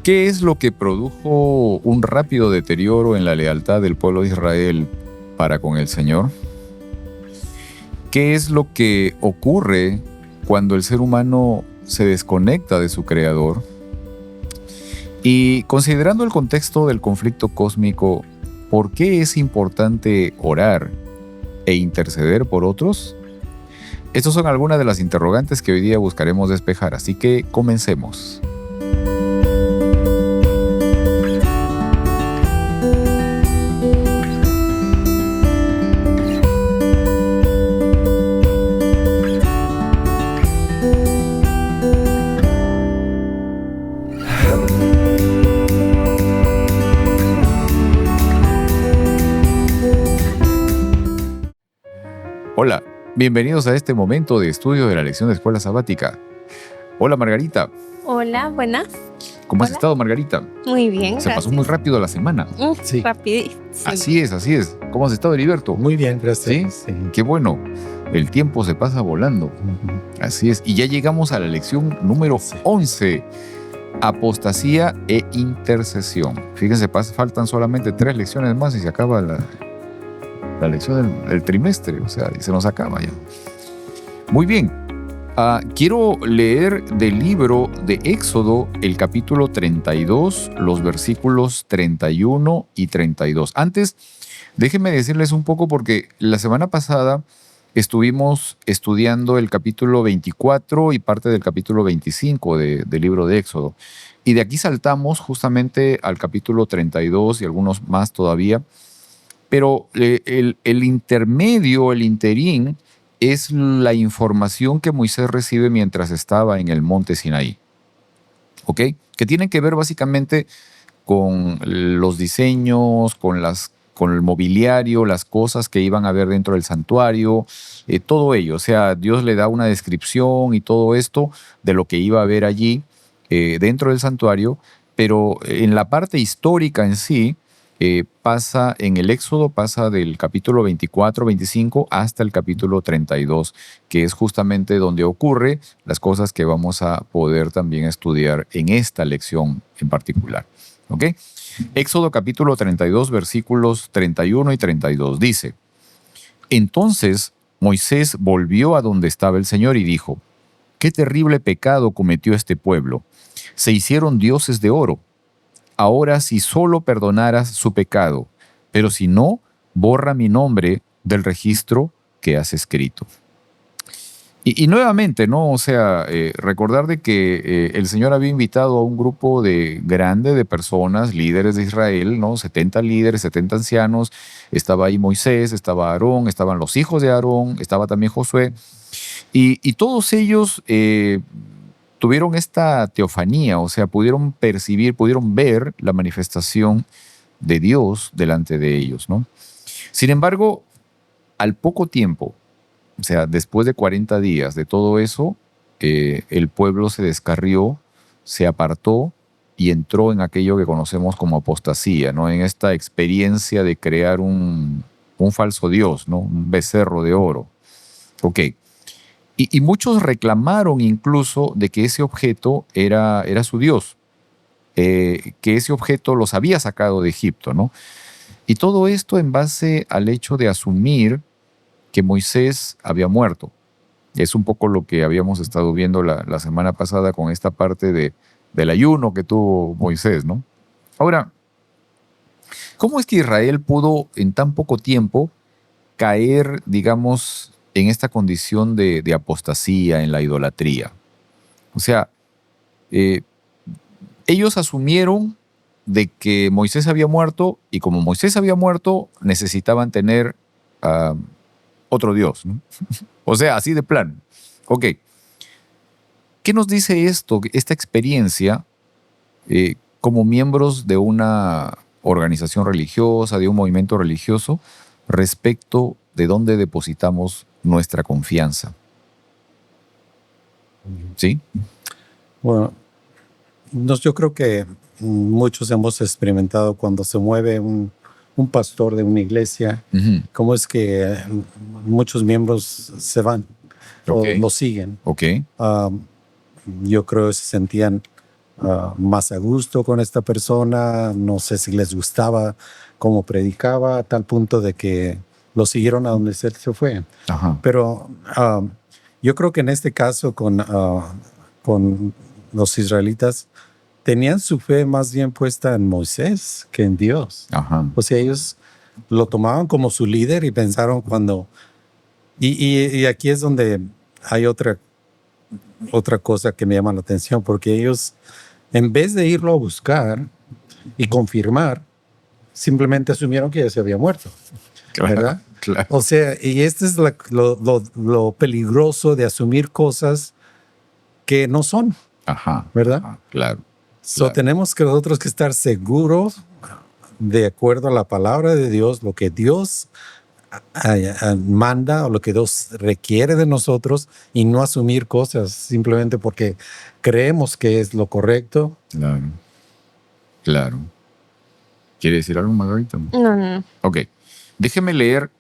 ¿Qué es lo que produjo un rápido deterioro en la lealtad del pueblo de Israel para con el Señor? ¿Qué es lo que ocurre cuando el ser humano se desconecta de su Creador? Y considerando el contexto del conflicto cósmico, ¿por qué es importante orar e interceder por otros? Estas son algunas de las interrogantes que hoy día buscaremos despejar, así que comencemos. Hola, bienvenidos a este momento de estudio de la lección de escuela sabática. Hola Margarita. Hola, buenas. ¿Cómo has estado, Margarita? Muy bien, Se pasó muy rápido la semana. Sí. Rapidísimo. Así es. ¿Cómo has estado, Heriberto? Muy bien, gracias. ¿Sí? Qué bueno. El tiempo se pasa volando. Así es. Y ya llegamos a la lección número 11. Apostasía e intercesión. Fíjense, faltan solamente 3 lecciones más y se acaba la lección del trimestre. O sea, se nos acaba ya. Muy bien. Quiero leer del libro de Éxodo el capítulo 32, los versículos 31 y 32. Antes, déjenme decirles un poco porque la semana pasada estuvimos estudiando el capítulo 24 y parte del capítulo 25 del libro de Éxodo. Y de aquí saltamos justamente al capítulo 32 y algunos más todavía. Pero el intermedio, el interín, es la información que Moisés recibe mientras estaba en el monte Sinaí. ¿Ok? Que tiene que ver básicamente con los diseños, con el mobiliario, las cosas que iban a ver dentro del santuario, todo ello. O sea, Dios le da una descripción y todo esto de lo que iba a haber allí dentro del santuario, pero en la parte histórica en sí, pasa en el Éxodo, pasa del capítulo 24, 25 hasta el capítulo 32, que es justamente donde ocurre las cosas que vamos a poder también estudiar en esta lección en particular. ¿Ok? Éxodo capítulo 32, versículos 31 y 32 dice: Entonces Moisés volvió a donde estaba el Señor y dijo: «Qué terrible pecado cometió este pueblo. Se hicieron dioses de oro. Ahora, si solo perdonaras su pecado, pero si no, borra mi nombre del registro que has escrito». Y nuevamente, ¿no? O sea, recordar de que el Señor había invitado a un grupo grande de personas, líderes de Israel, ¿no? 70 líderes, 70 ancianos. Estaba ahí Moisés, estaba Aarón, estaban los hijos de Aarón, estaba también Josué. Y todos ellos tuvieron esta teofanía, o sea, pudieron percibir, pudieron ver la manifestación de Dios delante de ellos, ¿no? Sin embargo, al poco tiempo, o sea, después de 40 días de todo eso, el pueblo se descarrió, se apartó y entró en aquello que conocemos como apostasía, ¿no? En esta experiencia de crear un falso Dios, ¿no? Un becerro de oro. Ok. Y muchos reclamaron incluso de que ese objeto era su Dios, que ese objeto los había sacado de Egipto, ¿no? Y todo esto en base al hecho de asumir que Moisés había muerto. Es un poco lo que habíamos estado viendo la semana pasada con esta parte del ayuno que tuvo Moisés, ¿no? Ahora, ¿cómo es que Israel pudo en tan poco tiempo caer, digamos, en esta condición de apostasía, en la idolatría? O sea, ellos asumieron de que Moisés había muerto y como Moisés había muerto, necesitaban tener otro Dios, ¿no? O sea, así de plano. Ok. ¿Qué nos dice esto, esta experiencia, como miembros de una organización religiosa, de un movimiento religioso, respecto de dónde depositamos nuestra confianza? ¿Sí? Bueno, yo creo que muchos hemos experimentado cuando se mueve un pastor de una iglesia, cómo es que muchos miembros se van o lo siguen. Ok. Yo creo que se sentían más a gusto con esta persona, no sé si les gustaba cómo predicaba, a tal punto de que lo siguieron a donde él se fue. Ajá. Pero yo creo que en este caso con los israelitas, tenían su fe más bien puesta en Moisés que en Dios. Ajá. O sea, ellos lo tomaban como su líder y pensaron cuando... Y aquí es donde hay otra cosa que me llama la atención, porque ellos, en vez de irlo a buscar y confirmar, simplemente asumieron que ya se había muerto. Claro, ¿Verdad? claro. O sea, y este es lo peligroso de asumir cosas que no son, Ajá. ¿verdad? Ajá, claro. So, tenemos que nosotros que estar seguros, de acuerdo a la palabra de Dios, lo que Dios manda o lo que Dios requiere de nosotros, y no asumir cosas simplemente porque creemos que es lo correcto. Claro. Claro. ¿Quiere decir algo, Margarita? No. Ok. Déjeme leer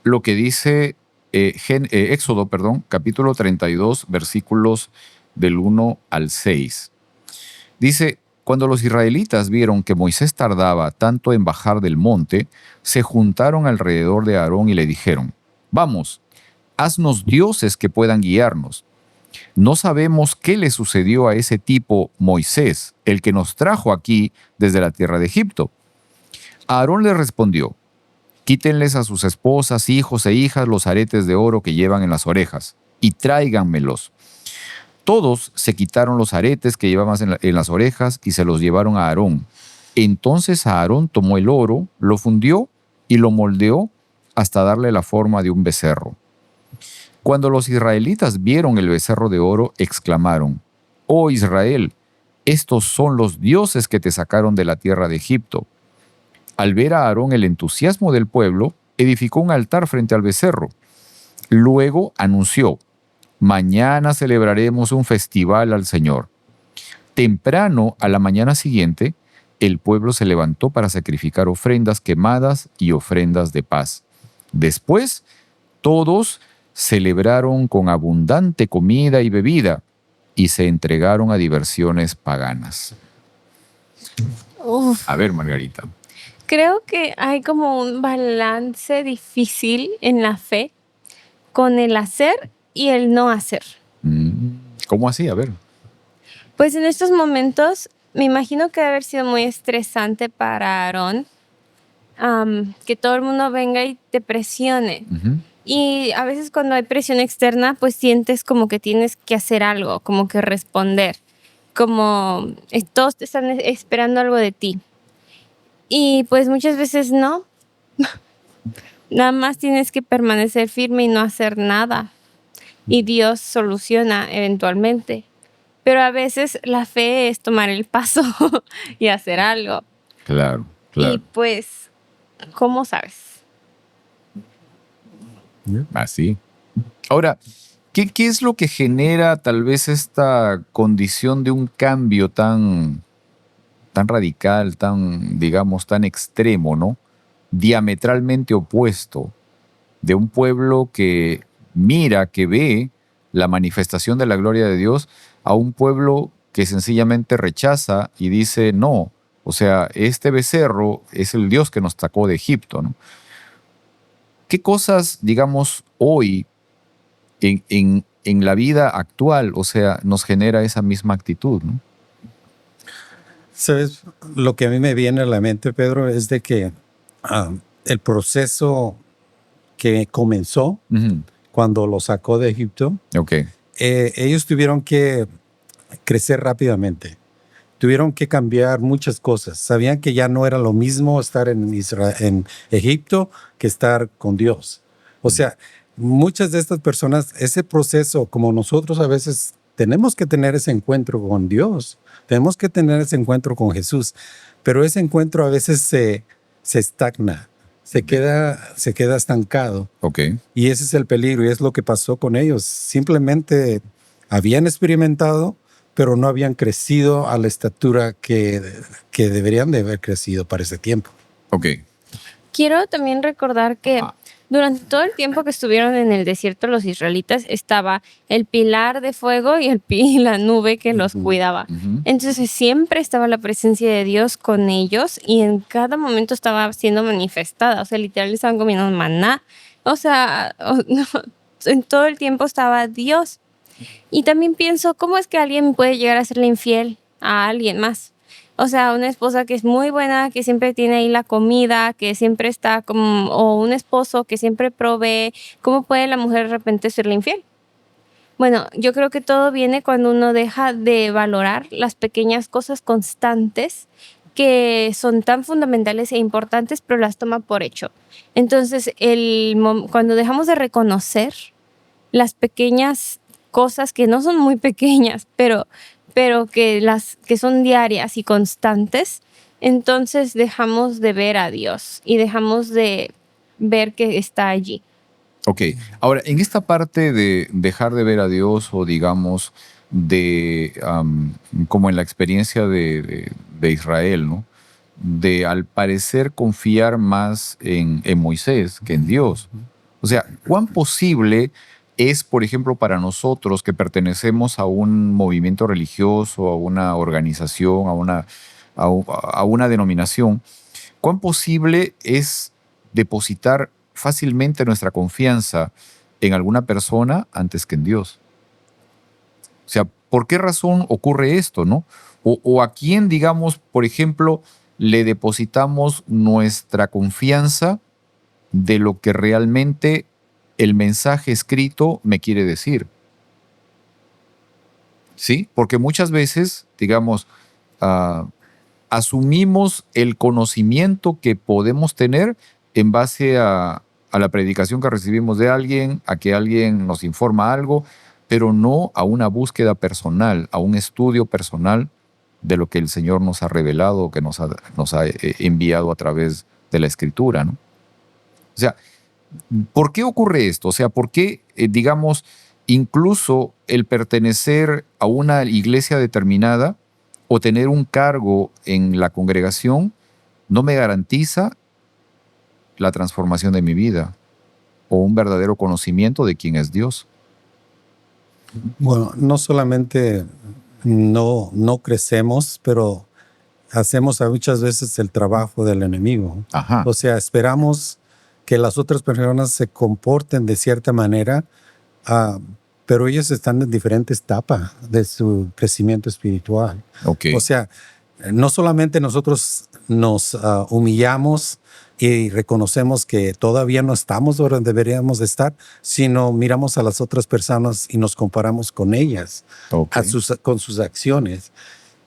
lo que dice Éxodo, capítulo 32, versículos del 1 al 6. Dice: cuando los israelitas vieron que Moisés tardaba tanto en bajar del monte, se juntaron alrededor de Aarón y le dijeron: vamos, haznos dioses que puedan guiarnos. No sabemos qué le sucedió a ese tipo Moisés, el que nos trajo aquí desde la tierra de Egipto. Aarón le respondió: quítenles a sus esposas, hijos e hijas los aretes de oro que llevan en las orejas y tráiganmelos. Todos se quitaron los aretes que llevaban en las orejas y se los llevaron a Aarón. Entonces Aarón tomó el oro, lo fundió y lo moldeó hasta darle la forma de un becerro. Cuando los israelitas vieron el becerro de oro, exclamaron: «Oh Israel, estos son los dioses que te sacaron de la tierra de Egipto». Al ver a Aarón el entusiasmo del pueblo, edificó un altar frente al becerro. Luego anunció: «Mañana celebraremos un festival al Señor». Temprano, a la mañana siguiente, el pueblo se levantó para sacrificar ofrendas quemadas y ofrendas de paz. Después, todos celebraron con abundante comida y bebida y se entregaron a diversiones paganas. Uf. A ver, Margarita. Creo que hay como un balance difícil en la fe con el hacer y el no hacer. ¿Cómo así? A ver. Pues en estos momentos me imagino que debe haber sido muy estresante para Aarón, que todo el mundo venga y te presione. Uh-huh. Y a veces cuando hay presión externa, pues sientes como que tienes que hacer algo, como que responder, como todos te están esperando algo de ti. Y pues muchas veces no. Nada más tienes que permanecer firme y no hacer nada. Y Dios soluciona eventualmente. Pero a veces la fe es tomar el paso y hacer algo. Claro, claro. Y pues, ¿cómo sabes? Así. Ahora, ¿qué es lo que genera tal vez esta condición de un cambio tan radical, digamos, tan extremo, ¿no? Diametralmente opuesto, de un pueblo que mira, que ve la manifestación de la gloria de Dios, a un pueblo que sencillamente rechaza y dice no? O sea, este becerro es el Dios que nos sacó de Egipto, ¿no? ¿Qué cosas, digamos, hoy en la vida actual, o sea, nos genera esa misma actitud, ¿no? ¿Sabes? Lo que a mí me viene a la mente, Pedro, es de que el proceso que comenzó Uh-huh. cuando lo sacó de Egipto, Okay. Ellos tuvieron que crecer rápidamente. Tuvieron que cambiar muchas cosas. Sabían que ya no era lo mismo estar en Egipto que estar con Dios. O sea, muchas de estas personas, ese proceso, como nosotros a veces tenemos que tener ese encuentro con Dios, tenemos que tener ese encuentro con Jesús, pero ese encuentro a veces se estagna, se queda estancado. Okay. Y ese es el peligro, y es lo que pasó con ellos. Simplemente habían experimentado, pero no habían crecido a la estatura que deberían de haber crecido para ese tiempo. Ok. Quiero también recordar que Durante todo el tiempo que estuvieron en el desierto los israelitas estaba el pilar de fuego y la nube que los cuidaba. Entonces siempre estaba la presencia de Dios con ellos y en cada momento estaba siendo manifestada. O sea, literal estaban comiendo maná. O sea, en todo el tiempo estaba Dios. Y también pienso, ¿cómo es que alguien puede llegar a serle infiel a alguien más? O sea, una esposa que es muy buena, que siempre tiene ahí la comida, que siempre está como, o un esposo que siempre provee. ¿Cómo puede la mujer de repente serle infiel? Bueno, yo creo que todo viene cuando uno deja de valorar las pequeñas cosas constantes que son tan fundamentales e importantes, pero las toma por hecho. Entonces, cuando dejamos de reconocer las pequeñas cosas que no son muy pequeñas, pero que son diarias y constantes, entonces dejamos de ver a Dios y dejamos de ver que está allí. Ok, ahora en esta parte de dejar de ver a Dios o digamos como en la experiencia de Israel, ¿no? De al parecer confiar más en Moisés que en Dios. O sea, ¿cuán posible es, por ejemplo, para nosotros que pertenecemos a un movimiento religioso, a una organización, a una denominación, cuán posible es depositar fácilmente nuestra confianza en alguna persona antes que en Dios? O sea, ¿por qué razón ocurre esto, no? O a quién, digamos, por ejemplo, le depositamos nuestra confianza de lo que realmente el mensaje escrito me quiere decir. ¿Sí? Porque muchas veces, digamos, asumimos el conocimiento que podemos tener en base a la predicación que recibimos de alguien, a que alguien nos informa algo, pero no a una búsqueda personal, a un estudio personal de lo que el Señor nos ha revelado, que nos ha enviado a través de la Escritura, ¿no? O sea, ¿por qué ocurre esto? O sea, ¿por qué, digamos, incluso el pertenecer a una iglesia determinada o tener un cargo en la congregación no me garantiza la transformación de mi vida o un verdadero conocimiento de quién es Dios? Bueno, no solamente no crecemos, pero hacemos muchas veces el trabajo del enemigo. Ajá. O sea, esperamos que las otras personas se comporten de cierta manera, pero ellos están en diferentes etapas de su crecimiento espiritual. Okay. O sea, no solamente nosotros nos humillamos y reconocemos que todavía no estamos donde deberíamos de estar, sino miramos a las otras personas y nos comparamos con ellas, Okay. con sus acciones.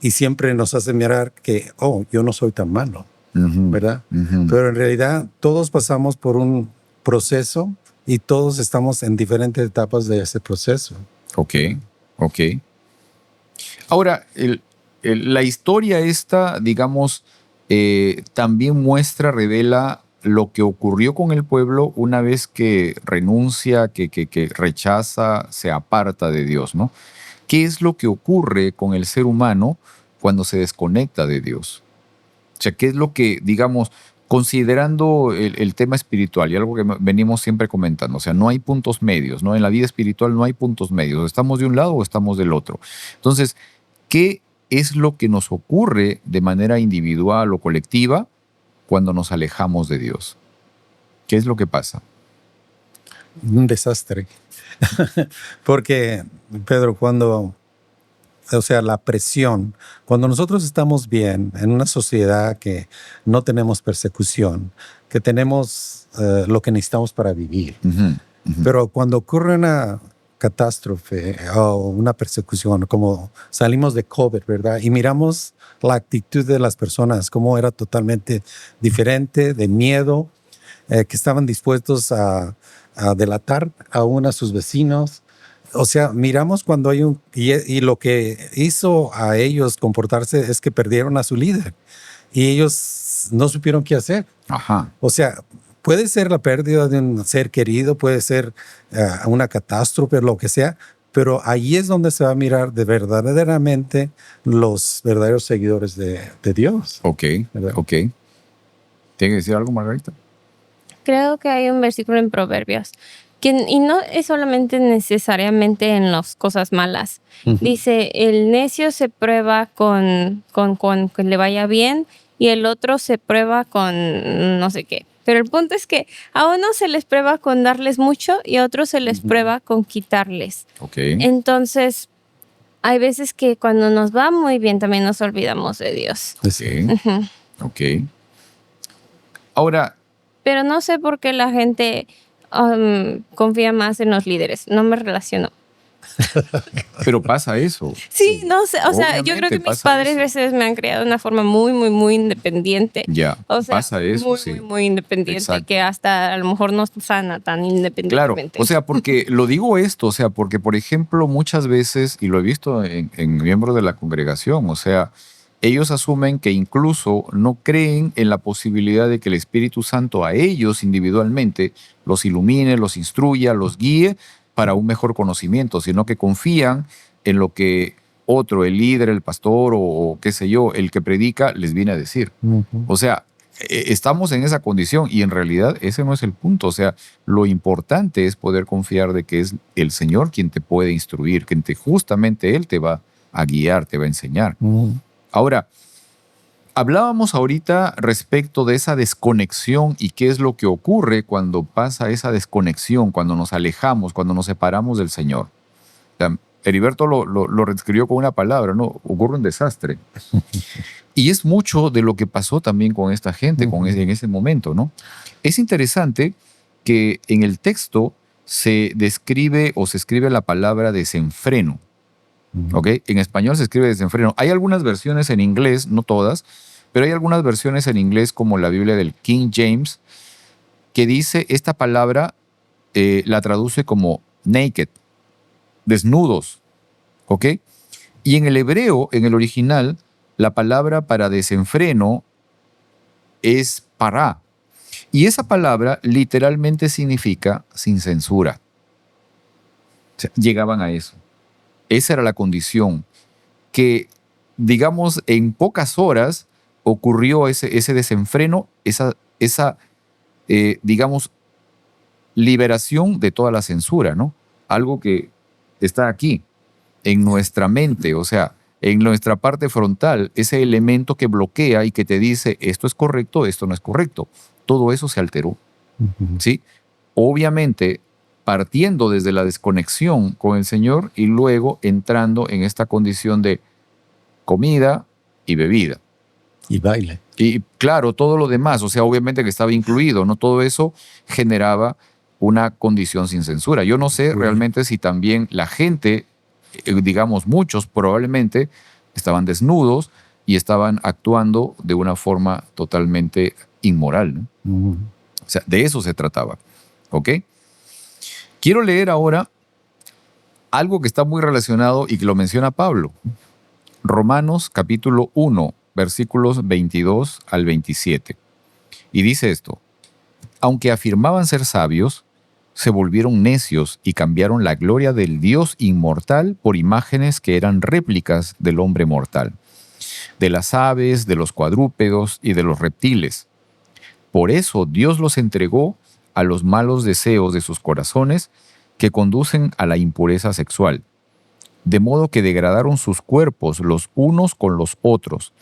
Y siempre nos hace mirar que, yo no soy tan malo, ¿verdad? Pero en realidad todos pasamos por un proceso y todos estamos en diferentes etapas de ese proceso. Ok. Ahora, la historia esta, digamos, también revela lo que ocurrió con el pueblo una vez que renuncia, que rechaza, se aparta de Dios, ¿no? ¿Qué es lo que ocurre con el ser humano cuando se desconecta de Dios? O sea, ¿qué es lo que, digamos, considerando el tema espiritual y algo que venimos siempre comentando? O sea, no hay puntos medios, ¿no? En la vida espiritual no hay puntos medios. Estamos de un lado o estamos del otro. Entonces, ¿qué es lo que nos ocurre de manera individual o colectiva cuando nos alejamos de Dios? ¿Qué es lo que pasa? Un desastre. Porque, Pedro, la presión, cuando nosotros estamos bien en una sociedad que no tenemos persecución, que tenemos lo que necesitamos para vivir, pero cuando ocurre una catástrofe o una persecución, como salimos de COVID, ¿verdad? Y miramos la actitud de las personas, cómo era totalmente diferente, de miedo, que estaban dispuestos a delatar aún a sus vecinos. O sea, miramos cuando hay y lo que hizo a ellos comportarse es que perdieron a su líder y ellos no supieron qué hacer. Ajá. O sea, puede ser la pérdida de un ser querido, puede ser una catástrofe, lo que sea, pero ahí es donde se va a mirar de verdaderamente los verdaderos seguidores de Dios. Ok, ¿verdad? ok. ¿Tiene que decir algo, Margarita? creo que hay un versículo en Proverbios, y no es solamente necesariamente en las cosas malas. Dice, el necio se prueba con que le vaya bien y el otro se prueba con no sé qué. Pero el punto es que a unos se les prueba con darles mucho y a otros se les prueba con quitarles. Okay. Entonces, hay veces que cuando nos va muy bien también nos olvidamos de Dios. Ok. Ahora, pero no sé por qué la gente confía más en los líderes. No me relaciono. pero pasa eso. Sí, no sé. O sea, yo Obviamente creo que mis pasa padres eso. a veces me han criado de una forma muy, muy, muy independiente. Ya, O sea, pasa eso, muy, sí. muy, muy independiente, Exacto. que hasta a lo mejor no sana tan Claro, independientemente. o sea, porque lo digo esto, o sea, porque por ejemplo muchas veces, y lo he visto en miembros de la congregación, o sea, ellos asumen que incluso no creen en la posibilidad de que el Espíritu Santo a ellos individualmente los ilumine, los instruya, los guíe para un mejor conocimiento, sino que confían en lo que otro, el líder, el pastor o qué sé yo, el que predica, les viene a decir. O sea, estamos en esa condición y en realidad ese no es el punto. O sea, lo importante es poder confiar de que es el Señor quien te puede instruir, que justamente Él te va a guiar, te va a enseñar. Ahora, hablábamos ahorita respecto de esa desconexión y qué es lo que ocurre cuando pasa esa desconexión, cuando nos alejamos, cuando nos separamos del Señor. O sea, Heriberto lo describió con una palabra, ¿no? Ocurre un desastre. Y es mucho de lo que pasó también con esta gente en ese momento, ¿no? Es interesante que en el texto se describe o se escribe la palabra desenfreno. ¿Ok? En español se escribe desenfreno. Hay algunas versiones en inglés, no todas, pero hay algunas versiones en inglés como la Biblia del King James que dice esta palabra, la traduce como naked, desnudos. ¿Ok? Y en el hebreo, en el original, la palabra para desenfreno es pará. Y esa palabra literalmente significa sin censura. O sea, llegaban a eso. Esa era la condición. Que, digamos, en pocas horas ocurrió ese desenfreno, esa digamos, liberación de toda la censura, ¿no? Algo que está aquí, en nuestra mente, o sea, en nuestra parte frontal, ese elemento que bloquea y que te dice esto es correcto, esto no es correcto. Todo eso se alteró, ¿sí? Obviamente, partiendo desde la desconexión con el Señor y luego entrando en esta condición de comida y bebida. Y baile. Y claro, todo lo demás, o sea, obviamente que estaba incluido, ¿no? Todo eso generaba una condición sin censura. Yo no sé realmente si también la gente, digamos muchos probablemente, estaban desnudos y estaban actuando de una forma totalmente inmoral, ¿no? O sea, de eso se trataba, ¿ok? Quiero leer ahora algo que está muy relacionado y que lo menciona Pablo. Romanos capítulo 1, versículos 22 al 27. Y dice esto: aunque afirmaban ser sabios, se volvieron necios y cambiaron la gloria del Dios inmortal por imágenes que eran réplicas del hombre mortal, de las aves, de los cuadrúpedos y de los reptiles. Por eso Dios los entregó a los malos deseos de sus corazones que conducen a la impureza sexual, de modo que degradaron sus cuerpos los unos con los otros,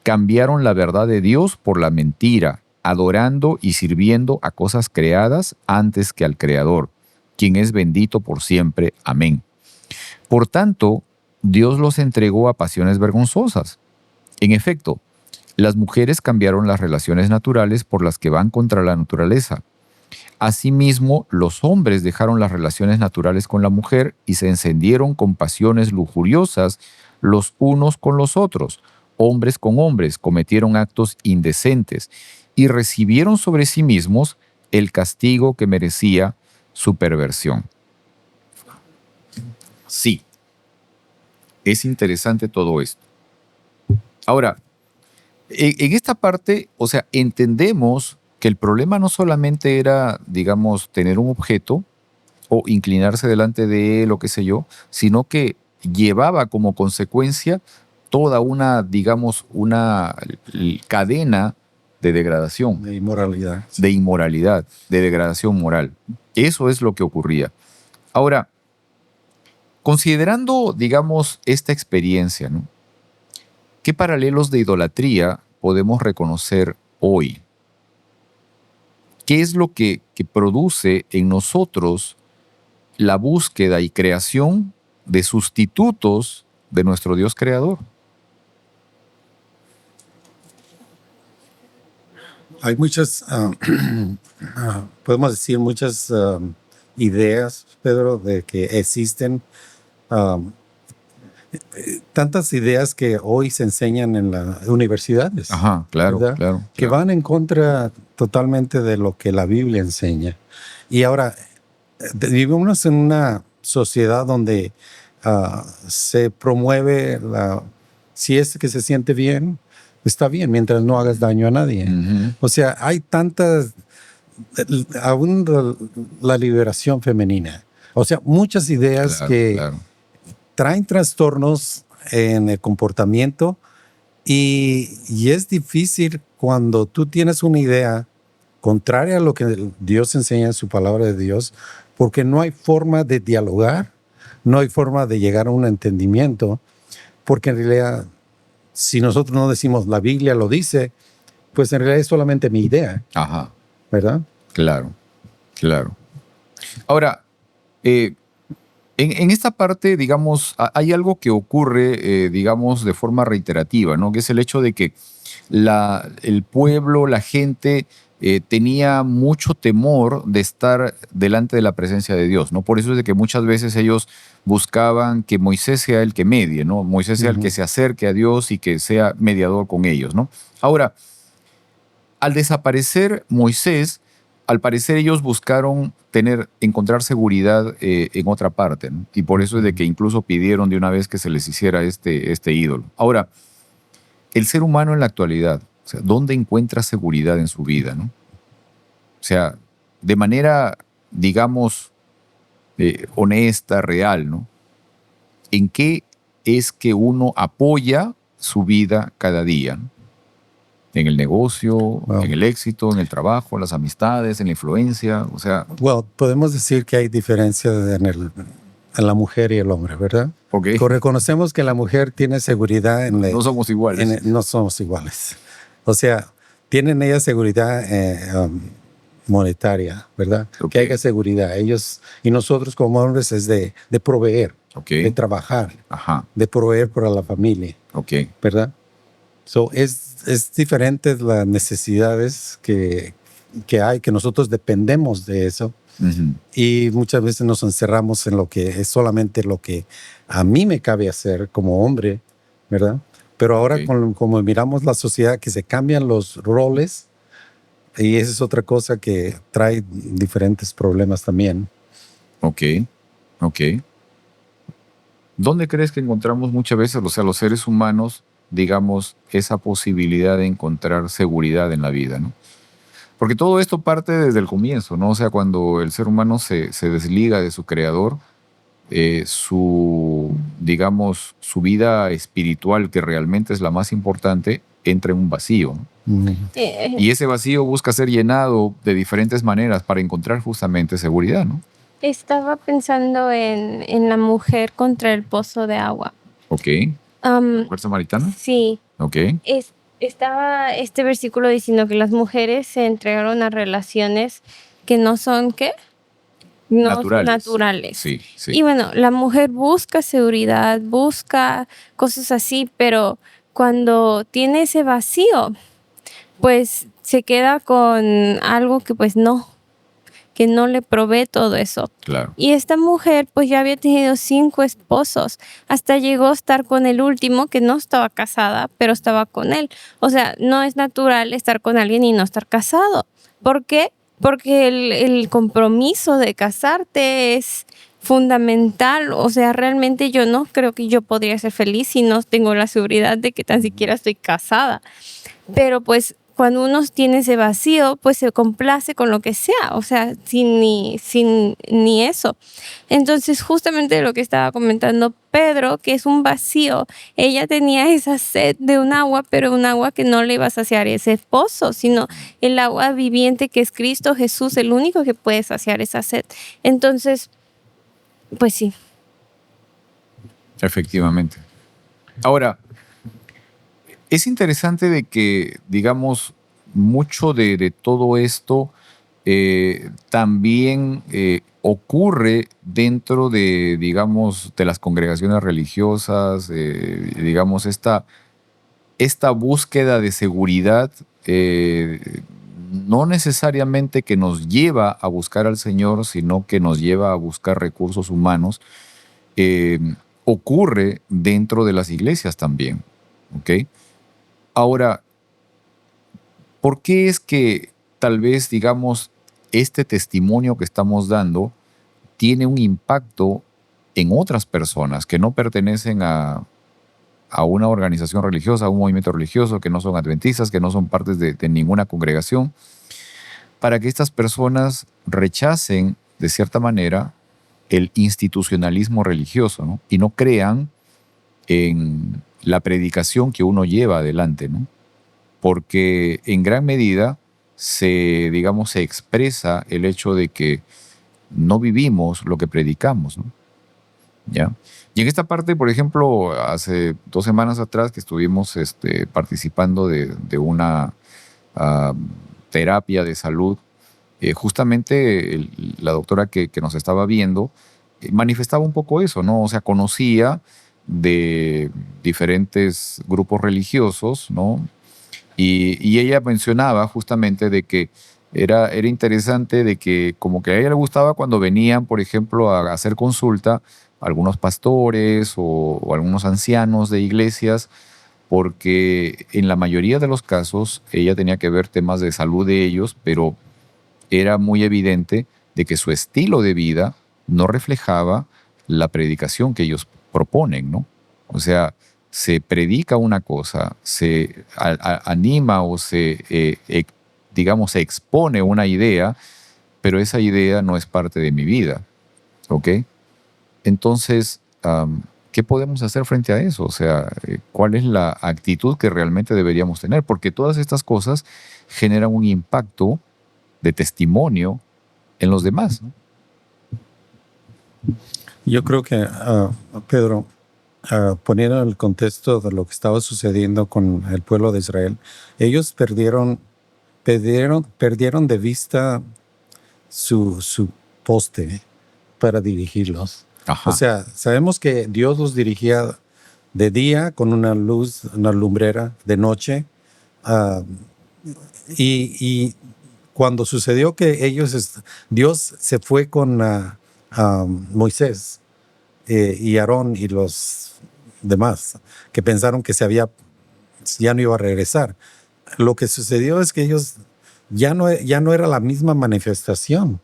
cambiaron la verdad de Dios por la mentira, adorando y sirviendo a cosas creadas antes que al Creador, quien es bendito por siempre. Amén. Por tanto, Dios los entregó a pasiones vergonzosas. En efecto, las mujeres cambiaron las relaciones naturales por las que van contra la naturaleza. Asimismo, los hombres dejaron las relaciones naturales con la mujer y se encendieron con pasiones lujuriosas los unos con los otros. Hombres con hombres cometieron actos indecentes y recibieron sobre sí mismos el castigo que merecía su perversión. Sí, es interesante todo esto. Ahora, en esta parte, o sea, entendemos que el problema no solamente era, digamos, tener un objeto o inclinarse delante de él o qué sé yo, sino que llevaba como consecuencia toda una, digamos, una cadena de degradación, De inmoralidad. de inmoralidad, de degradación moral. Eso es lo que ocurría. Ahora, considerando, digamos, esta experiencia, ¿no? ¿Qué paralelos de idolatría podemos reconocer hoy? ¿Qué es lo que produce en nosotros la búsqueda y creación de sustitutos de nuestro Dios creador? Hay muchas, podemos decir, muchas ideas, Pedro, de que existen um, tantas ideas que hoy se enseñan en las universidades. Ajá, claro, ¿verdad? claro. Que claro. van en contra totalmente de lo que la Biblia enseña. Y ahora, vivimos en una sociedad donde se promueve si es que se siente bien, está bien, mientras no hagas daño a nadie. Ujú. O sea, hay tantas, aún la liberación femenina. O sea, muchas ideas Claro, que claro. traen trastornos en el comportamiento y es difícil cuando tú tienes una idea contraria a lo que Dios enseña en su palabra de Dios, porque no hay forma de dialogar, no hay forma de llegar a un entendimiento, porque en realidad, si nosotros no decimos la Biblia lo dice, pues en realidad es solamente mi idea, Ajá, ¿verdad? claro, claro. Ahora, en esta parte, digamos, hay algo que ocurre, digamos, de forma reiterativa, ¿no? Que es el hecho de que el pueblo, la gente, tenía mucho temor de estar delante de la presencia de Dios, ¿no? Por eso es de que muchas veces ellos buscaban que Moisés sea el que medie, ¿no? Moisés sea el que se acerque a Dios y que sea mediador con ellos, ¿no? Ahora, al desaparecer Moisés, al parecer ellos buscaron encontrar seguridad en otra parte, ¿no? Y por eso es de que incluso pidieron de una vez que se les hiciera este ídolo. Ahora, el ser humano en la actualidad, o sea, ¿dónde encuentra seguridad en su vida, ¿no? O sea, de manera, digamos, honesta, real, ¿no? ¿En qué es que uno apoya su vida cada día, ¿no? En el negocio, Wow. en el éxito, en el trabajo, en las amistades, en la influencia, o sea, Well, podemos decir que hay diferencia en la mujer y el hombre, ¿verdad? ok, Reconocemos que la mujer tiene seguridad no somos iguales. no somos iguales. O sea, tienen ella seguridad monetaria, ¿verdad? Ok. Que haya seguridad. Ellos y nosotros como hombres es de proveer, Ok. de trabajar, Ajá, de proveer para la familia, ok, ¿verdad? So, es diferentes las necesidades que hay, que nosotros dependemos de eso. ujú, Y muchas veces nos encerramos en lo que es solamente lo que a mí me cabe hacer como hombre, ¿verdad? Pero ahora, Ok. como miramos la sociedad, que se cambian los roles, y esa es otra cosa que trae diferentes problemas también. ok, ok. ¿Dónde crees que encontramos muchas veces, o sea, los seres humanos, digamos, esa posibilidad de encontrar seguridad en la vida, ¿no? Porque todo esto parte desde el comienzo, ¿no? O sea, cuando el ser humano se desliga de su creador, digamos, su vida espiritual, que realmente es la más importante, entra en un vacío, ¿no? Y ese vacío busca ser llenado de diferentes maneras para encontrar justamente seguridad, ¿no? Estaba pensando en la mujer contra el pozo de agua. Ok. Am, ¿Mujer samaritana? sí, Ok. estaba este versículo diciendo que las mujeres se entregaron a relaciones que no son, ¿qué? No Naturales. naturales. Sí, sí. Y bueno, la mujer busca seguridad, busca cosas así, pero cuando tiene ese vacío, pues se queda con algo que no le provee todo eso. Claro. Y esta mujer pues ya había tenido 5 esposos, hasta llegó a estar con el último que no estaba casada, pero estaba con él. O sea, no es natural estar con alguien y no estar casado. ¿Por qué? Porque el compromiso de casarte es fundamental. O sea, realmente yo no creo que yo podría ser feliz si no tengo la seguridad de que tan siquiera estoy casada. Pero pues cuando uno tiene ese vacío, pues se complace con lo que sea, o sea, sin ni eso. Entonces, justamente lo que estaba comentando Pedro, que es un vacío, ella tenía esa sed de un agua, pero un agua que no le iba a saciar ese pozo, sino el agua viviente que es Cristo Jesús, el único que puede saciar esa sed. Entonces, pues sí. Efectivamente. Ahora, es interesante de que, digamos, mucho de todo esto también ocurre dentro de, digamos, de las congregaciones religiosas, digamos, esta búsqueda de seguridad, no necesariamente que nos lleva a buscar al Señor, sino que nos lleva a buscar recursos humanos, ocurre dentro de las iglesias también, ¿ok? Ahora, ¿por qué es que tal vez, digamos, este testimonio que estamos dando tiene un impacto en otras personas que no pertenecen a una organización religiosa, a un movimiento religioso, que no son adventistas, que no son partes de ninguna congregación, para que estas personas rechacen, de cierta manera, el institucionalismo religioso, ¿no? Y no crean en la predicación que uno lleva adelante, ¿no? Porque en gran medida se expresa el hecho de que no vivimos lo que predicamos, ¿no? ¿Ya? Y en esta parte, por ejemplo, hace 2 semanas atrás que estuvimos participando de una terapia de salud, justamente la doctora que nos estaba viendo manifestaba un poco eso, ¿no? O sea, conocía de diferentes grupos religiosos, ¿no? Y ella mencionaba justamente de que era interesante de que como que a ella le gustaba cuando venían, por ejemplo, a hacer consulta algunos pastores o algunos ancianos de iglesias, porque en la mayoría de los casos ella tenía que ver temas de salud de ellos, pero era muy evidente de que su estilo de vida no reflejaba la predicación que ellos proponen, ¿no? O sea, se predica una cosa, se anima o se, digamos, se expone una idea, pero esa idea no es parte de mi vida, ¿ok? Entonces, ¿qué podemos hacer frente a eso? O sea, ¿cuál es la actitud que realmente deberíamos tener? Porque todas estas cosas generan un impacto de testimonio en los demás, ¿no? Yo creo que, Pedro, poniendo el contexto de lo que estaba sucediendo con el pueblo de Israel, ellos perdieron de vista su poste para dirigirlos. Ajá. O sea, sabemos que Dios los dirigía de día con una luz, una lumbrera, de noche. Y cuando sucedió que Dios se fue con Moisés y Aarón y los demás, que pensaron que ya no iba a regresar. Lo que sucedió es que ellos ya no era la misma manifestación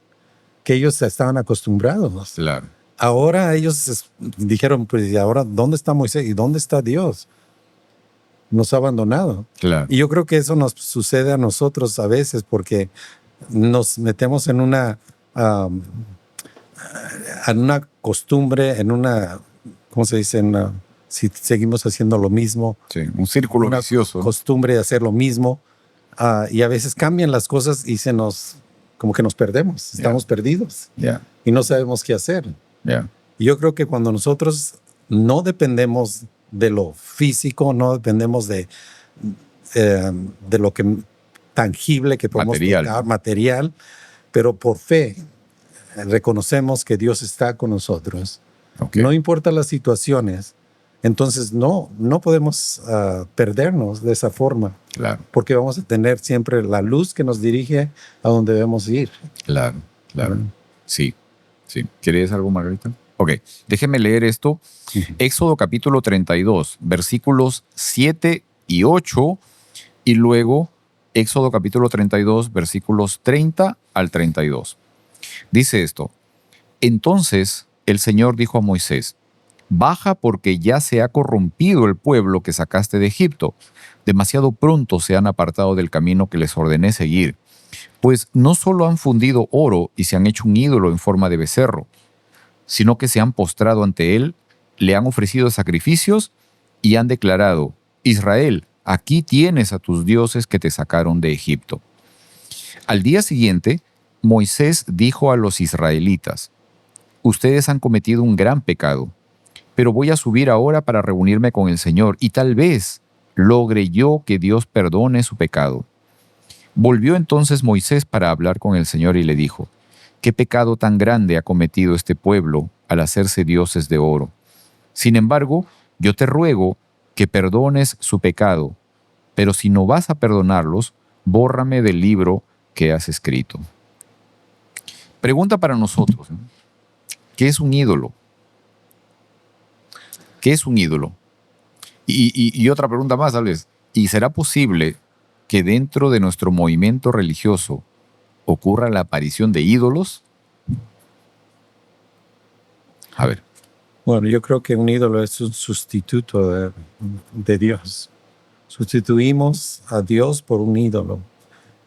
que ellos estaban acostumbrados. Claro. Ahora ellos dijeron, pues, ¿y ahora dónde está Moisés? ¿Y dónde está Dios? Nos ha abandonado. Claro. Y yo creo que eso nos sucede a nosotros a veces porque nos metemos en una costumbre, ¿cómo se dice? Si seguimos haciendo lo mismo. Sí, un círculo vicioso. Costumbre de hacer lo mismo. Y a veces cambian las cosas y como que nos perdemos. Estamos perdidos. Y no sabemos qué hacer. Y yo creo que cuando nosotros no dependemos de lo físico, no dependemos de lo que tangible que podemos tocar, material, pero por fe reconocemos que Dios está con nosotros. Okay. No importa las situaciones, entonces no podemos perdernos de esa forma. Claro. Porque vamos a tener siempre la luz que nos dirige a donde debemos ir. Claro. Sí. ¿Quieres algo, Margarita? Ok, déjeme leer esto. Éxodo capítulo 32, versículos 7 y 8, y luego Éxodo capítulo 32, versículos 30 al 32. Dice esto: Entonces el Señor dijo a Moisés: Baja porque ya se ha corrompido el pueblo que sacaste de Egipto. Demasiado pronto se han apartado del camino que les ordené seguir. Pues no solo han fundido oro y se han hecho un ídolo en forma de becerro, sino que se han postrado ante él, le han ofrecido sacrificios y han declarado: Israel, aquí tienes a tus dioses que te sacaron de Egipto. Al día siguiente, Moisés dijo a los israelitas: ustedes han cometido un gran pecado, pero voy a subir ahora para reunirme con el Señor y tal vez logre yo que Dios perdone su pecado. Volvió entonces Moisés para hablar con el Señor y le dijo: ¿qué pecado tan grande ha cometido este pueblo al hacerse dioses de oro? Sin embargo, yo te ruego que perdones su pecado, pero si no vas a perdonarlos, bórrame del libro que has escrito. Pregunta para nosotros, ¿no? ¿Qué es un ídolo? ¿Qué es un ídolo? Y otra pregunta más, tal vez. ¿Y será posible que dentro de nuestro movimiento religioso ocurra la aparición de ídolos? A ver. Bueno, yo creo que un ídolo es un sustituto de Dios. Sustituimos a Dios por un ídolo.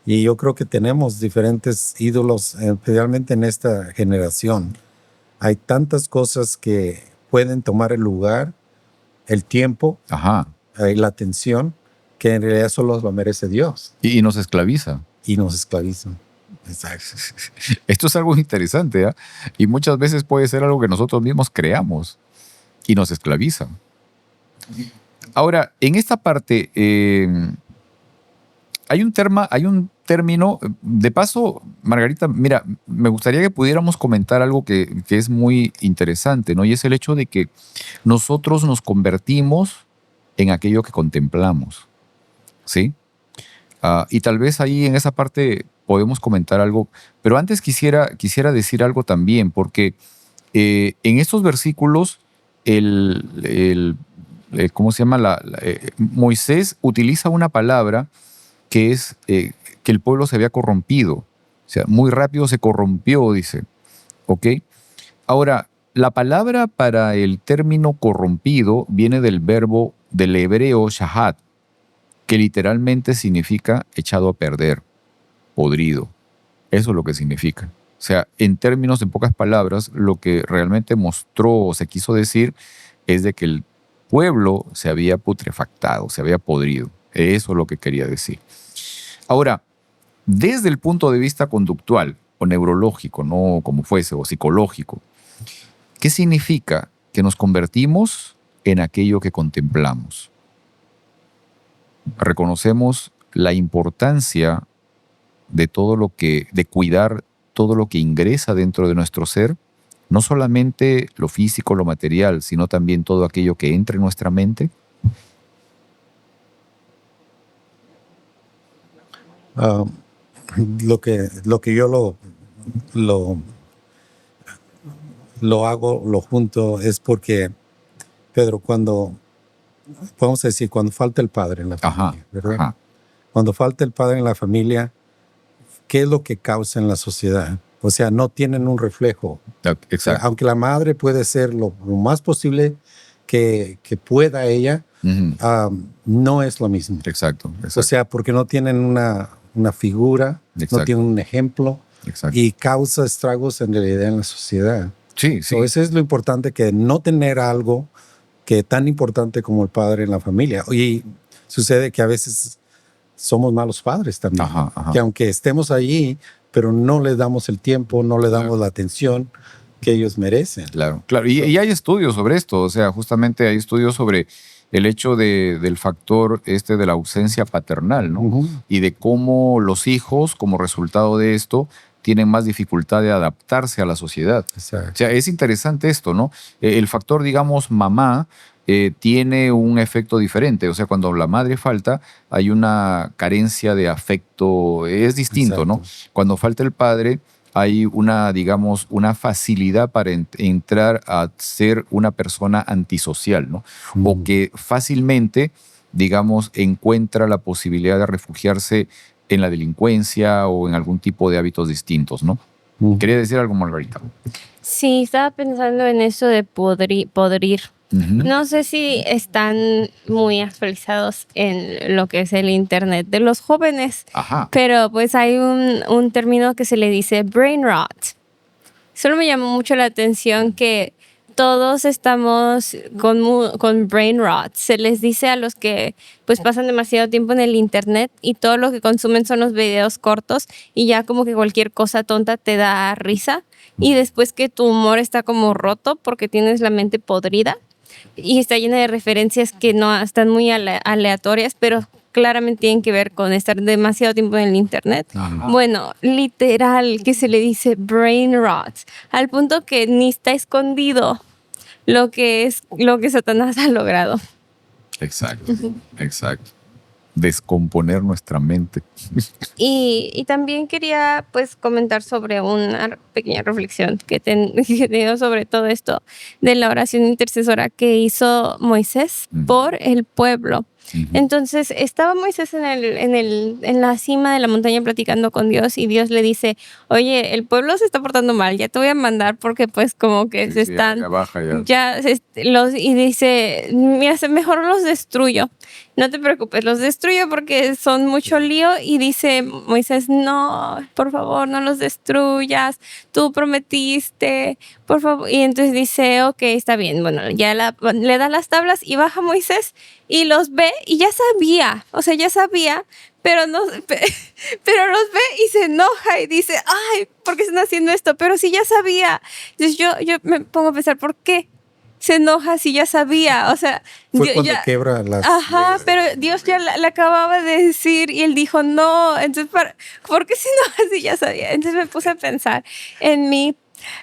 Y yo creo que tenemos diferentes ídolos, especialmente en esta generación. Hay tantas cosas que pueden tomar el lugar, el tiempo, la atención, que en realidad solo lo merece Dios. Y nos esclaviza. Y nos esclavizan. Exacto. Esto es algo interesante, ¿eh? Y muchas veces puede ser algo que nosotros mismos creamos y nos esclaviza. Ahora, en esta parte hay un término, de paso, Margarita, mira, me gustaría que pudiéramos comentar algo que es muy interesante, ¿no? Y es el hecho de que nosotros nos convertimos en aquello que contemplamos, ¿sí? Y tal vez ahí en esa parte podemos comentar algo, pero antes quisiera decir algo también, porque en estos versículos ¿cómo se llama? Moisés utiliza una palabra que es que el pueblo se había corrompido. O sea, muy rápido se corrompió, dice. ¿Ok? Ahora, la palabra para el término corrompido viene del verbo del hebreo shahat, que literalmente significa echado a perder, podrido. Eso es lo que significa. O sea, en pocas palabras, lo que realmente mostró o se quiso decir es de que el pueblo se había putrefactado, se había podrido. Eso es lo que quería decir. Ahora, desde el punto de vista conductual o neurológico, no como fuese, o psicológico, ¿qué significa que nos convertimos en aquello que contemplamos? Reconocemos la importancia de cuidar todo lo que ingresa dentro de nuestro ser, no solamente lo físico, lo material, sino también todo aquello que entra en nuestra mente. Lo que yo lo hago, lo junto, es porque, Pedro, vamos a decir, cuando falta el padre en la familia, ¿verdad? Cuando falta el padre en la familia, ¿qué es lo que causa en la sociedad? O sea, no tienen un reflejo. Exacto. O sea, aunque la madre puede ser lo más posible que pueda ella, no es lo mismo. Exacto. O sea, porque no tienen una figura, no tienen un ejemplo, y causa estragos en realidad en la sociedad. Sí. Eso es lo importante, que no tener algo que tan importante como el padre en la familia. Y sucede que a veces somos malos padres también, que aunque estemos allí, pero no les damos el tiempo, no le damos la atención que ellos merecen. Claro. Y hay estudios sobre esto, o sea, justamente hay estudios sobre el hecho del factor de la ausencia paternal, ¿no? Y de cómo los hijos, como resultado de esto, tienen más dificultad de adaptarse a la sociedad. Exacto. O sea, es interesante esto, ¿no? El factor, digamos, mamá, tiene un efecto diferente. O sea, cuando la madre falta, hay una carencia de afecto, es distinto, ¿no? Cuando falta el padre, hay una facilidad para entrar a ser una persona antisocial, ¿no? O que fácilmente, encuentra la posibilidad de refugiarse en la delincuencia o en algún tipo de hábitos distintos, ¿no? Quería decir algo, Margarita. Sí, estaba pensando en eso de podrir. No sé si están muy actualizados en lo que es el internet de los jóvenes, Ajá. pero pues hay un término que se le dice brain rot. Solo me llamó mucho la atención que todos estamos con brain rot. Se les dice a los que pues pasan demasiado tiempo en el internet y todo lo que consumen son los videos cortos y ya como que cualquier cosa tonta te da risa y después que tu humor está como roto porque tienes la mente podrida y está llena de referencias que no están muy aleatorias, pero claramente tienen que ver con estar demasiado tiempo en el internet. Ajá. Bueno, literal que se le dice brain rot, al punto que ni está escondido lo que Satanás ha logrado. Exacto, exacto. Descomponer nuestra mente. Y también quería pues comentar sobre una pequeña reflexión que he tenido sobre todo esto de la oración intercesora que hizo Moisés por el pueblo. Entonces estaba Moisés en la cima de la montaña platicando con Dios y Dios le dice, oye, el pueblo se está portando mal, ya te voy a mandar porque pues como que se están... Ya baja ya. Y dice, mira, mejor los destruyo. No te preocupes, los destruyo porque son mucho lío. Y dice Moisés, no, por favor, no los destruyas. Tú prometiste, por favor. Y entonces dice, ok, está bien. Bueno, ya le da las tablas y baja Moisés y los ve y ya sabía, pero no, pero los ve y se enoja y dice, ay, ¿por qué están haciendo esto? Pero si ya sabía. Entonces yo me pongo a pensar, ¿por qué se enoja si ya sabía? O sea, Fue cuando quebra las... Ajá, pero Dios ya le acababa de decir y él dijo no. Entonces, ¿por qué se enoja si ya sabía? Entonces me puse a pensar en mí.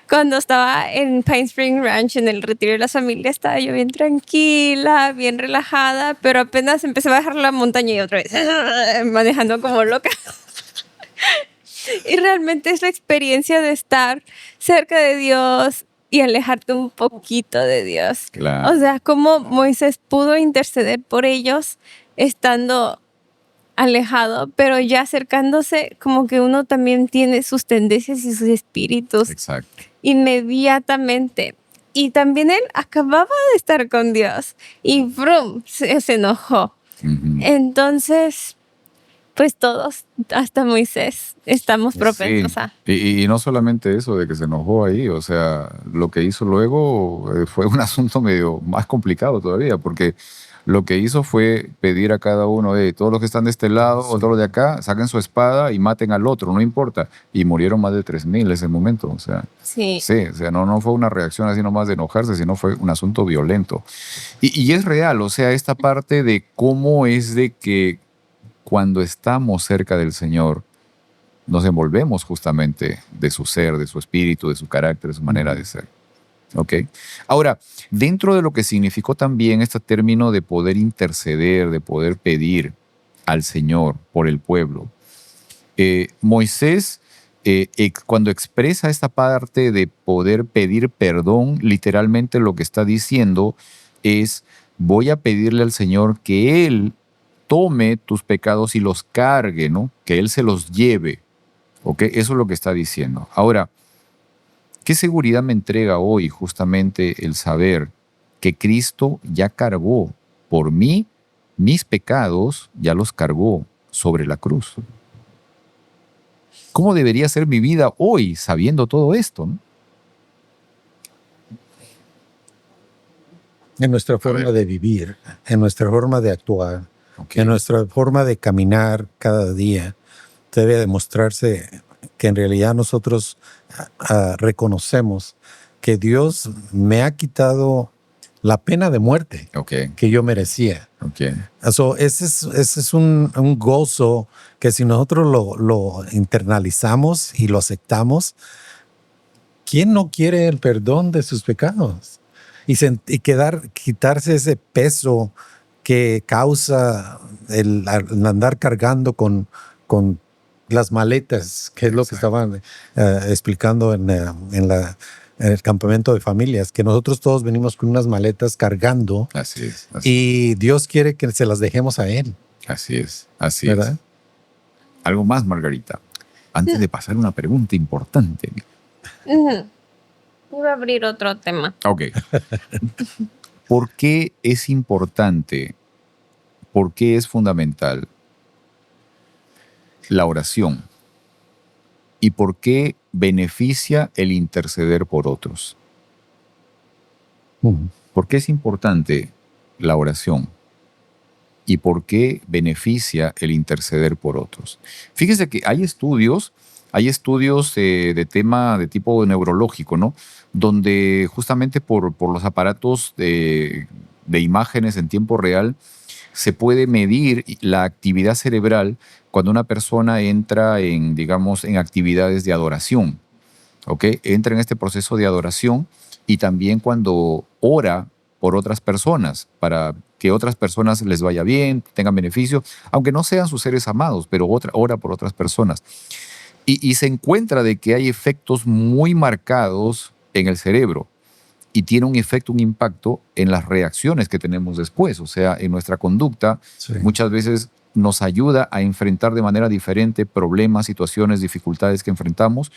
Cuando estaba en Pine Spring Ranch, en el retiro de las familias, estaba yo bien tranquila, bien relajada, pero apenas empecé a bajar la montaña y otra vez manejando como loca. Y realmente es la experiencia de estar cerca de Dios y alejarte un poquito de Dios. Claro. O sea, cómo Moisés pudo interceder por ellos estando alejado, pero ya acercándose, como que uno también tiene sus tendencias y sus espíritus. Exacto. Inmediatamente. Y también él acababa de estar con Dios y ¡brum! Se enojó. Entonces, pues todos, hasta Moisés, estamos propensos a... Y no solamente eso de que se enojó ahí, o sea, lo que hizo luego fue un asunto medio más complicado todavía, porque lo que hizo fue pedir a cada uno, todos los que están de este lado o todos los de acá, saquen su espada y maten al otro, no importa. Y murieron más de 3,000 en ese momento, o sea. Sí. Sí, o sea, no fue una reacción así nomás de enojarse, sino fue un asunto violento. Y es real, o sea, esta parte de cómo es de que cuando estamos cerca del Señor, nos envolvemos justamente de su ser, de su espíritu, de su carácter, de su manera de ser. ¿Ok? Ahora, dentro de lo que significó también este término de poder interceder, de poder pedir al Señor por el pueblo, Moisés, cuando expresa esta parte de poder pedir perdón, literalmente lo que está diciendo es, voy a pedirle al Señor que Él tome tus pecados y los cargue, ¿no? Que Él se los lleve. ¿Ok? Eso es lo que está diciendo. Ahora, ¿qué seguridad me entrega hoy justamente el saber que Cristo ya cargó por mí, mis pecados ya los cargó sobre la cruz? ¿Cómo debería ser mi vida hoy sabiendo todo esto, ¿no? En nuestra forma de vivir, en nuestra forma de actuar, en nuestra forma de caminar cada día, debe demostrarse que en realidad nosotros reconocemos que Dios me ha quitado la pena de muerte que yo merecía. Ese es un gozo que si nosotros lo internalizamos y lo aceptamos, ¿quién no quiere el perdón de sus pecados? Y quitarse ese peso que causa el andar cargando con las maletas, que es lo que estaban explicando en el campamento de familias, que nosotros todos venimos con unas maletas cargando. Así es. Y Dios quiere que se las dejemos a Él. Así es. ¿Verdad? Algo más, Margarita, antes de pasar una pregunta importante. Iba a abrir otro tema. Ok. ¿Por qué es importante, por qué es fundamental la oración? ¿Y por qué beneficia el interceder por otros? ¿Por qué es importante la oración? ¿Y por qué beneficia el interceder por otros? Fíjense que hay estudios de tema de tipo neurológico, ¿no? Donde justamente por los aparatos de imágenes en tiempo real se puede medir la actividad cerebral cuando una persona entra en, digamos, en actividades de adoración, ¿ok? Entra en este proceso de adoración y también cuando ora por otras personas, para que otras personas les vaya bien, tengan beneficio, aunque no sean sus seres amados, pero ora por otras personas. Y se encuentra de que hay efectos muy marcados en el cerebro y tiene un efecto, un impacto en las reacciones que tenemos después, o sea, en nuestra conducta. Sí. Muchas veces nos ayuda a enfrentar de manera diferente problemas, situaciones, dificultades que enfrentamos,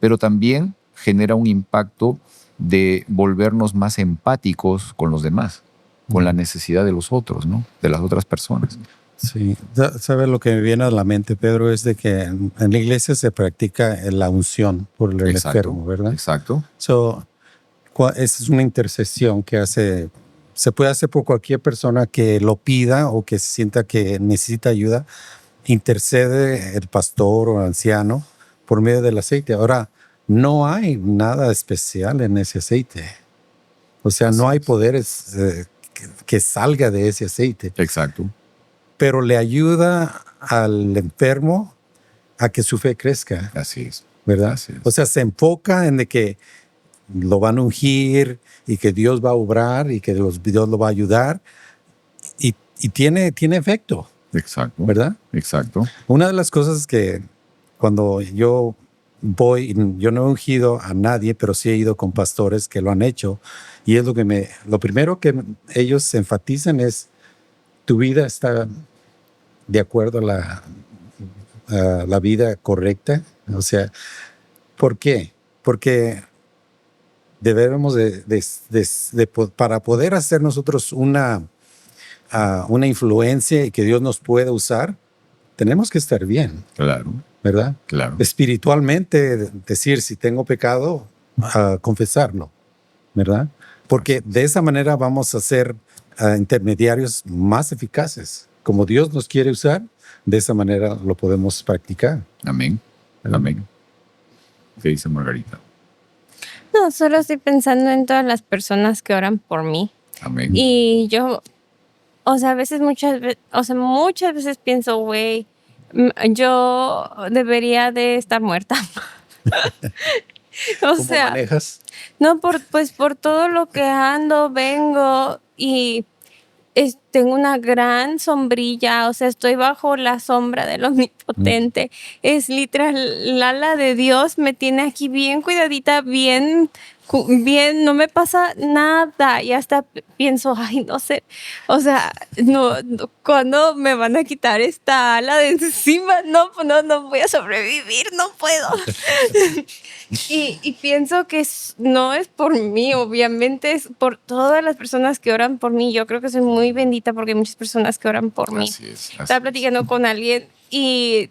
pero también genera un impacto de volvernos más empáticos con los demás, con la necesidad de los otros, ¿no? De las otras personas. Sí, ¿sabes lo que me viene a la mente, Pedro? Es de que en la iglesia se practica la unción por el enfermo, ¿verdad? Exacto. Esa es una intercesión que se puede hacer por cualquier persona que lo pida o que sienta que necesita ayuda. Intercede el pastor o el anciano por medio del aceite. Ahora, no hay nada especial en ese aceite. O sea, no hay poderes que salga de ese aceite. Exacto. Pero le ayuda al enfermo a que su fe crezca. Así es. ¿Verdad? Así es. O sea, se enfoca en de que lo van a ungir y que Dios va a obrar y que Dios lo va a ayudar y tiene efecto. Exacto. ¿Verdad? Exacto. Una de las cosas que cuando yo no he ungido a nadie, pero sí he ido con pastores que lo han hecho, y es lo primero que ellos enfatizan es: tu vida está de acuerdo a la vida correcta. O sea, ¿por qué? Porque debemos para poder hacer nosotros una influencia y que Dios nos pueda usar, tenemos que estar bien. Claro. ¿Verdad? Claro. Espiritualmente, decir si tengo pecado, confesarlo, ¿verdad? Porque de esa manera vamos a ser intermediarios más eficaces. Como Dios nos quiere usar, de esa manera lo podemos practicar. Amén. Amén. ¿Qué dice Margarita? No, solo estoy pensando en todas las personas que oran por mí. Amén. Y yo, o sea, muchas veces pienso, güey, yo debería de estar muerta. ¿Cómo manejas? No, por todo lo que ando, vengo y tengo una gran sombrilla, o sea, estoy bajo la sombra del Omnipotente. Es literal, el ala de Dios me tiene aquí bien cuidadita, bien, no me pasa nada. Y hasta pienso, ay, no sé, o sea, no, ¿cuándo me van a quitar esta ala de encima? No voy a sobrevivir, no puedo. Y pienso que no es por mí, obviamente es por todas las personas que oran por mí. Yo creo que soy muy bendita porque hay muchas personas que oran por mí. Estaba platicando con alguien y,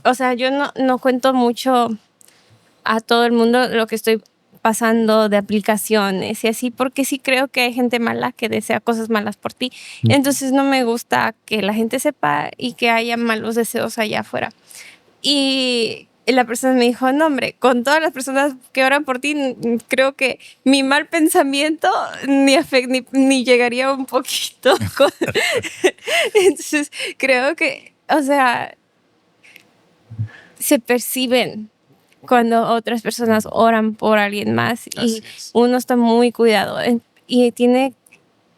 o sea, yo no cuento mucho a todo el mundo lo que estoy pasando de aplicaciones y así, porque sí creo que hay gente mala que desea cosas malas por ti. Entonces no me gusta que la gente sepa y que haya malos deseos allá afuera. Y la persona me dijo, no, hombre, con todas las personas que oran por ti, creo que mi mal pensamiento ni llegaría un poquito. Entonces, creo que, o sea, se perciben cuando otras personas oran por alguien más y uno está muy cuidado y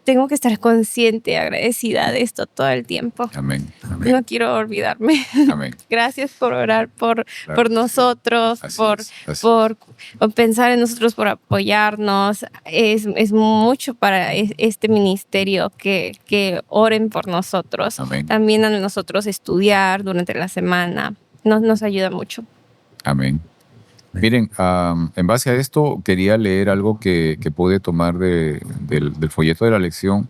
tengo que estar consciente, agradecida de esto todo el tiempo. Amén. Amén. No quiero olvidarme. Amén. Gracias por orar por nosotros, por pensar en nosotros, por apoyarnos. Es mucho para este ministerio que oren por nosotros. Amén. También a nosotros estudiar durante la semana. Nos ayuda mucho. Amén. Miren, en base a esto quería leer algo que pude tomar del folleto de la lección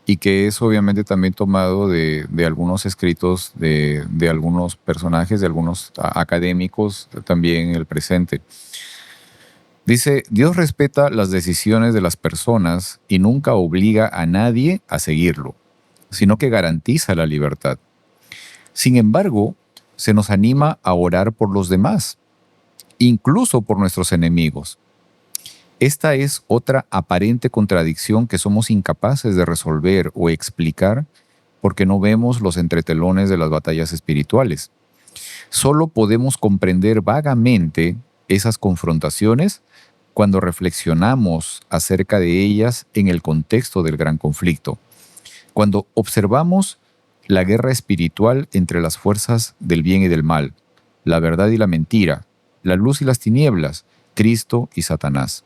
y que es obviamente también tomado de algunos escritos de algunos personajes, de algunos académicos también en el presente. Dice, Dios respeta las decisiones de las personas y nunca obliga a nadie a seguirlo, sino que garantiza la libertad. Sin embargo, se nos anima a orar por los demás, incluso por nuestros enemigos. Esta es otra aparente contradicción que somos incapaces de resolver o explicar porque no vemos los entretelones de las batallas espirituales. Solo podemos comprender vagamente esas confrontaciones cuando reflexionamos acerca de ellas en el contexto del gran conflicto, cuando observamos la guerra espiritual entre las fuerzas del bien y del mal, la verdad y la mentira, la luz y las tinieblas, Cristo y Satanás.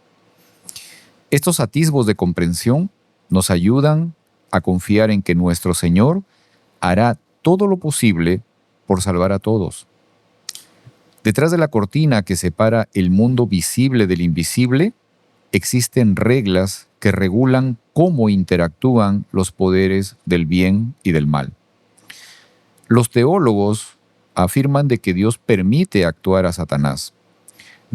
Estos atisbos de comprensión nos ayudan a confiar en que nuestro Señor hará todo lo posible por salvar a todos. Detrás de la cortina que separa el mundo visible del invisible, existen reglas que regulan cómo interactúan los poderes del bien y del mal. Los teólogos afirman de que Dios permite actuar a Satanás.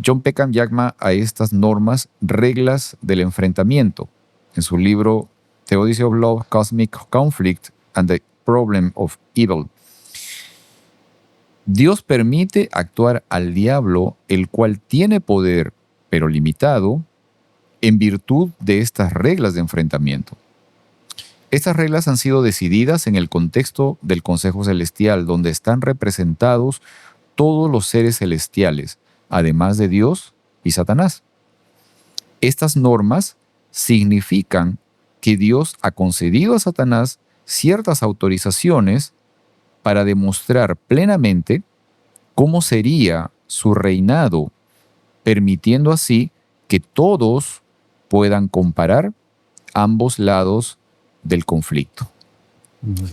John Peckham llama a estas normas reglas del enfrentamiento. En su libro Theodicy of Love, Cosmic Conflict and the Problem of Evil. Dios permite actuar al diablo, el cual tiene poder, pero limitado, en virtud de estas reglas de enfrentamiento. Estas reglas han sido decididas en el contexto del Consejo Celestial, donde están representados todos los seres celestiales, además de Dios y Satanás. Estas normas significan que Dios ha concedido a Satanás ciertas autorizaciones para demostrar plenamente cómo sería su reinado, permitiendo así que todos puedan comparar ambos lados del conflicto.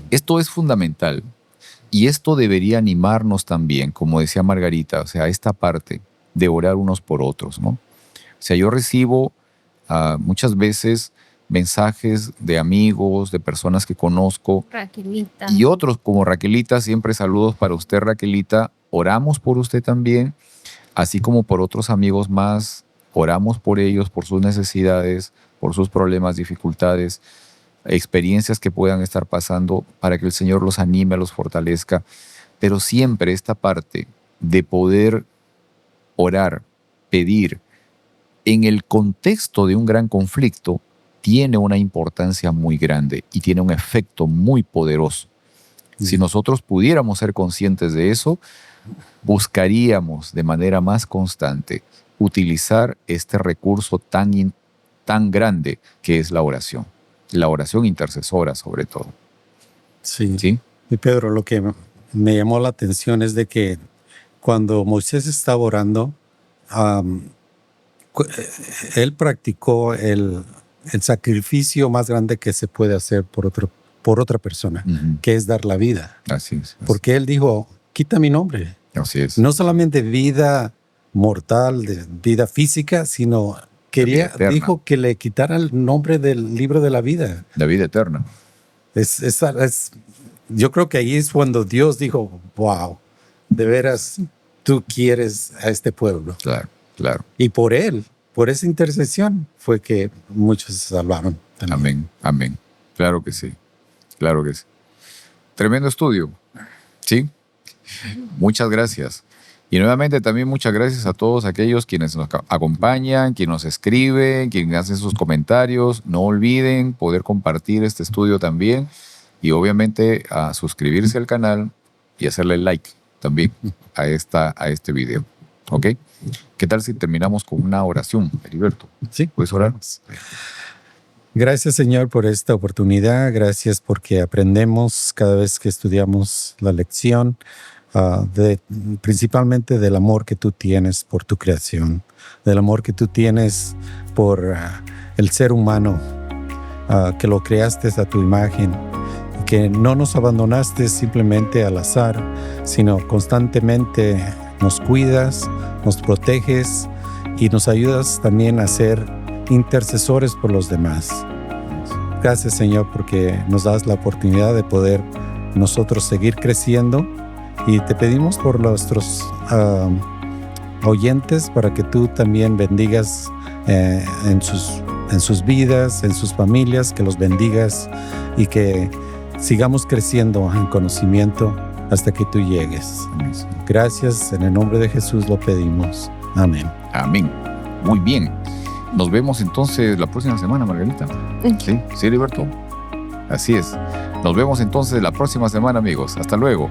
Esto es fundamental y esto debería animarnos también, como decía Margarita, o sea, esta parte de orar unos por otros, ¿no? O sea, yo recibo muchas veces mensajes de amigos, de personas que conozco. Raquelita. Y otros como Raquelita, siempre saludos para usted, Raquelita. Oramos por usted también, así como por otros amigos más. Oramos por ellos, por sus necesidades, por sus problemas, dificultades, experiencias que puedan estar pasando, para que el Señor los anime, los fortalezca. Pero siempre esta parte de poder orar, pedir, en el contexto de un gran conflicto, tiene una importancia muy grande y tiene un efecto muy poderoso. Si nosotros pudiéramos ser conscientes de eso, buscaríamos de manera más constante utilizar este recurso tan grande que es la oración intercesora sobre todo. Sí. ¿Sí? Y Pedro, lo que me llamó la atención es de que cuando Moisés estaba orando, él practicó el sacrificio más grande que se puede hacer por otra persona, que es dar la vida. Así es. Porque él dijo, quita mi nombre. Así es. No solamente vida mortal, de vida física, sino dijo que le quitara el nombre del libro de la vida. La vida eterna. Yo creo que ahí es cuando Dios dijo, wow, de veras, tú quieres a este pueblo. Claro, claro. Y por él, por esa intercesión, fue que muchos se salvaron también. Amén, amén. Claro que sí, claro que sí. Tremendo estudio, ¿sí? Muchas gracias. Y nuevamente también muchas gracias a todos aquellos quienes nos acompañan, quienes nos escriben, quienes hacen sus comentarios. No olviden poder compartir este estudio también y obviamente a suscribirse al canal y hacerle like también a este video. ¿Ok? ¿Qué tal si terminamos con una oración, Heriberto? Sí. ¿Puedes orar? Gracias, Señor, por esta oportunidad. Gracias porque aprendemos cada vez que estudiamos la lección, principalmente del amor que tú tienes por tu creación, del amor que tú tienes por el ser humano, que lo creaste a tu imagen, que no nos abandonaste simplemente al azar, sino constantemente nos cuidas, nos proteges y nos ayudas también a ser intercesores por los demás. Gracias, Señor, porque nos das la oportunidad de poder nosotros seguir creciendo, y te pedimos por nuestros oyentes para que tú también bendigas en sus vidas, en sus familias, que los bendigas y que sigamos creciendo en conocimiento hasta que tú llegues. Gracias, en el nombre de Jesús lo pedimos. Amén. Amén. Muy bien. Nos vemos entonces la próxima semana, Margarita. ¿Sí? ¿Sí, Heriberto? Así es. Nos vemos entonces la próxima semana, amigos. Hasta luego.